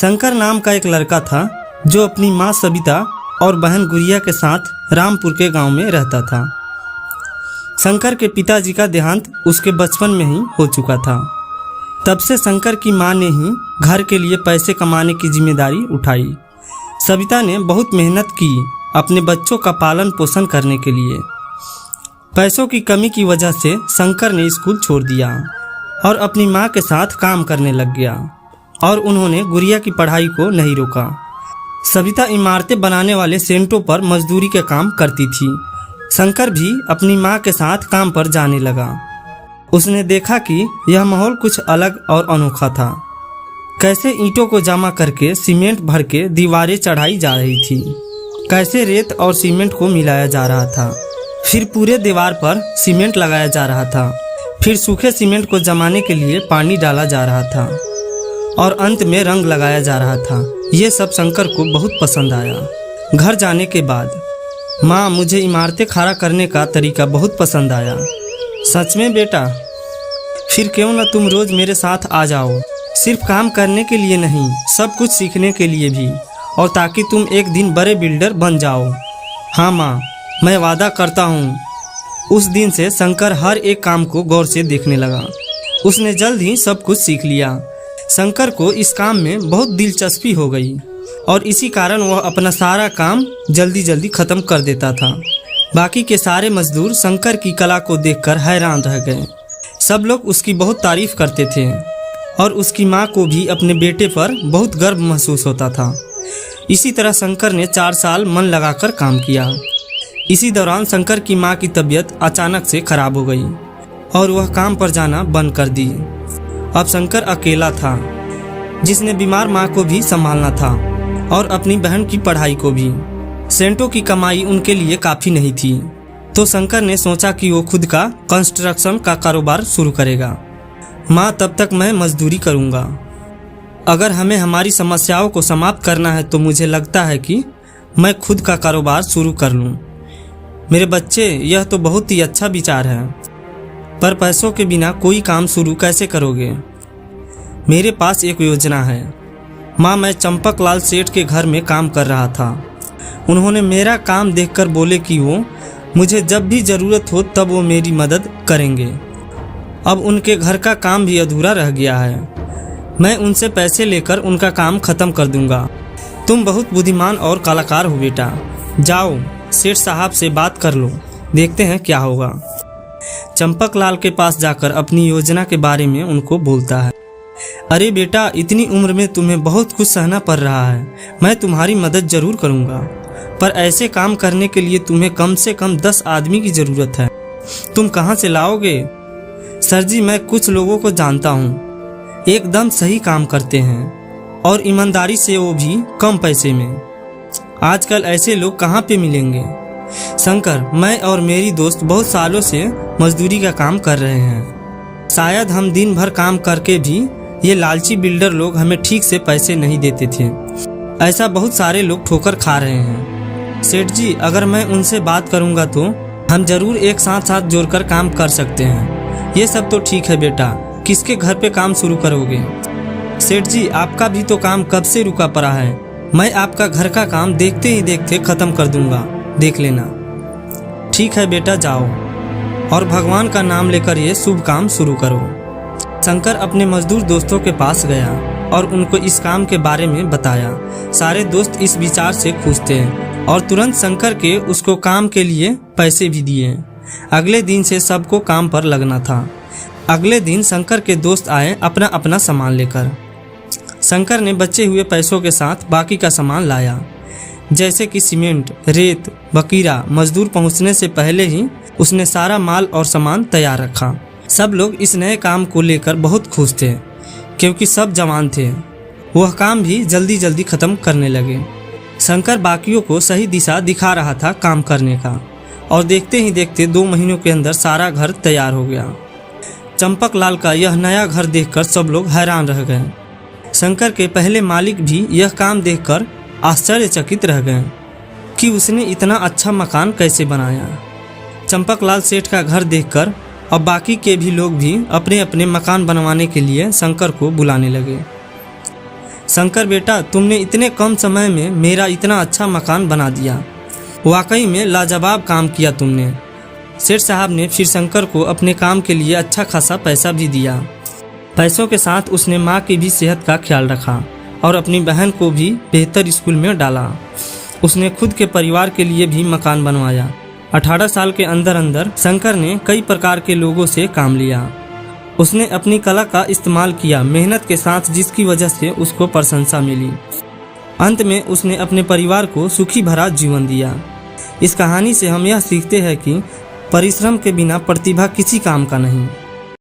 शंकर नाम का एक लड़का था जो अपनी माँ सविता और बहन गुड़िया के साथ रामपुर के गांव में रहता था। शंकर के पिताजी का देहांत उसके बचपन में ही हो चुका था। तब से शंकर की माँ ने ही घर के लिए पैसे कमाने की जिम्मेदारी उठाई। सविता ने बहुत मेहनत की अपने बच्चों का पालन पोषण करने के लिए। पैसों की कमी की वजह से शंकर ने स्कूल छोड़ दिया और अपनी माँ के साथ काम करने लग गया और उन्होंने गुड़िया की पढ़ाई को नहीं रोका। सविता इमारतें बनाने वाले सेंटों पर मजदूरी के काम करती थी। शंकर भी अपनी माँ के साथ काम पर जाने लगा। उसने देखा कि यह माहौल कुछ अलग और अनोखा था। कैसे ईंटों को जमा करके सीमेंट भर के दीवारें चढ़ाई जा रही थी, कैसे रेत और सीमेंट को मिलाया जा रहा था, फिर पूरे दीवार पर सीमेंट लगाया जा रहा था, फिर सूखे सीमेंट को जमाने के लिए पानी डाला जा रहा था और अंत में रंग लगाया जा रहा था। ये सब शंकर को बहुत पसंद आया। घर जाने के बाद, माँ मुझे इमारतें खड़ा करने का तरीका बहुत पसंद आया। सच में बेटा? फिर क्यों न तुम रोज मेरे साथ आ जाओ, सिर्फ काम करने के लिए नहीं, सब कुछ सीखने के लिए भी, और ताकि तुम एक दिन बड़े बिल्डर बन जाओ। हाँ माँ, मैं वादा करता हूँ। उस दिन से शंकर हर एक काम को गौर से देखने लगा। उसने जल्द ही सब कुछ सीख लिया। शंकर को इस काम में बहुत दिलचस्पी हो गई और इसी कारण वह अपना सारा काम जल्दी जल्दी खत्म कर देता था। बाकी के सारे मजदूर शंकर की कला को देखकर हैरान रह गए। सब लोग उसकी बहुत तारीफ करते थे और उसकी माँ को भी अपने बेटे पर बहुत गर्व महसूस होता था। इसी तरह शंकर ने 4 साल मन लगाकर काम किया। इसी दौरान शंकर की माँ की तबीयत अचानक से खराब हो गई और वह काम पर जाना बंद कर दी। अब शंकर अकेला था, जिसने बीमार माँ को भी संभालना था और अपनी बहन की पढ़ाई को भी। सेंटों की कमाई उनके लिए काफ़ी नहीं थी, तो शंकर ने सोचा कि वो खुद का कंस्ट्रक्शन का कारोबार शुरू करेगा। माँ, तब तक मैं मजदूरी करूँगा। अगर हमें हमारी समस्याओं को समाप्त करना है तो मुझे लगता है कि मैं खुद का कारोबार शुरू कर लूँ। मेरे बच्चे, यह तो बहुत ही अच्छा विचार है, पर पैसों के बिना कोई काम शुरू कैसे करोगे? मेरे पास एक योजना है। माँ, मैं चंपक लाल सेठ के घर में काम कर रहा था। उन्होंने मेरा काम देखकर बोले कि वो मुझे जब भी ज़रूरत हो तब वो मेरी मदद करेंगे। अब उनके घर का काम भी अधूरा रह गया है। मैं उनसे पैसे लेकर उनका काम ख़त्म कर दूंगा। तुम बहुत बुद्धिमान और कलाकार हो बेटा। जाओ, सेठ साहब से बात कर लो, देखते हैं क्या होगा। चंपक लाल के पास जाकर अपनी योजना के बारे में उनको बोलता है। अरे बेटा, इतनी उम्र में तुम्हें बहुत कुछ सहना पड़ रहा है। मैं तुम्हारी मदद जरूर करूँगा, पर ऐसे काम करने के लिए तुम्हें कम से कम 10 आदमी की ज़रूरत है। तुम कहाँ से लाओगे? सर जी, मैं कुछ लोगों को जानता हूँ, एकदम सही काम करते हैं और ईमानदारी से, वो भी कम पैसे में। आजकल ऐसे लोग कहाँ पे मिलेंगे? शंकर, मैं और मेरी दोस्त बहुत सालों से मजदूरी का काम कर रहे हैं। शायद हम दिन भर काम करके भी ये लालची बिल्डर लोग हमें ठीक से पैसे नहीं देते थे। ऐसा बहुत सारे लोग ठोकर खा रहे हैं। सेठ जी, अगर मैं उनसे बात करूंगा तो हम जरूर एक साथ जोड़कर काम कर सकते हैं। ये सब तो ठीक है बेटा, किसके घर पे काम शुरू करोगे? सेठ जी, आपका भी तो काम कब से रुका पड़ा है। मैं आपका घर का काम देखते ही देखते ख़त्म कर दूंगा, देख लेना। ठीक है बेटा, जाओ और भगवान का नाम लेकर ये शुभ काम शुरू करो। शंकर अपने मजदूर दोस्तों के पास गया और उनको इस काम के बारे में बताया। सारे दोस्त इस विचार से खुश थे और तुरंत शंकर के उसको काम के लिए पैसे भी दिए। अगले दिन से सबको काम पर लगना था। अगले दिन शंकर के दोस्त आए अपना अपना सामान लेकर। शंकर ने बचे हुए पैसों के साथ बाकी का सामान लाया, जैसे कि सीमेंट, रेत, बकीरा। मजदूर पहुंचने से पहले ही उसने सारा माल और सामान तैयार रखा। सब लोग इस नए काम को लेकर बहुत खुश थे, क्योंकि सब जवान थे। वह काम भी जल्दी जल्दी खत्म करने लगे। शंकर बाकियों को सही दिशा दिखा रहा था काम करने का, और देखते ही देखते 2 महीनों के अंदर सारा घर तैयार हो गया। चंपक लाल का यह नया घर देखकर सब लोग हैरान रह गए। शंकर के पहले मालिक भी यह काम देखकर आश्चर्यचकित रह गए कि उसने इतना अच्छा मकान कैसे बनाया। चंपक लाल सेठ का घर देखकर अब बाकी के भी लोग भी अपने अपने मकान बनवाने के लिए शंकर को बुलाने लगे। शंकर बेटा, तुमने इतने कम समय में मेरा इतना अच्छा मकान बना दिया। वाकई में लाजवाब काम किया तुमने। सेठ साहब ने फिर शंकर को अपने काम के लिए अच्छा खासा पैसा भी दिया। पैसों के साथ उसने माँ की भी सेहत का ख्याल रखा और अपनी बहन को भी बेहतर स्कूल में डाला। उसने खुद के परिवार के लिए भी मकान बनवाया। 18 साल के अंदर अंदर शंकर ने कई प्रकार के लोगों से काम लिया। उसने अपनी कला का इस्तेमाल किया, मेहनत के साथ, जिसकी वजह से उसको प्रशंसा मिली। अंत में उसने अपने परिवार को सुखी भरा जीवन दिया। इस कहानी से हम यह सीखते हैं कि परिश्रम के बिना प्रतिभा किसी काम का नहीं।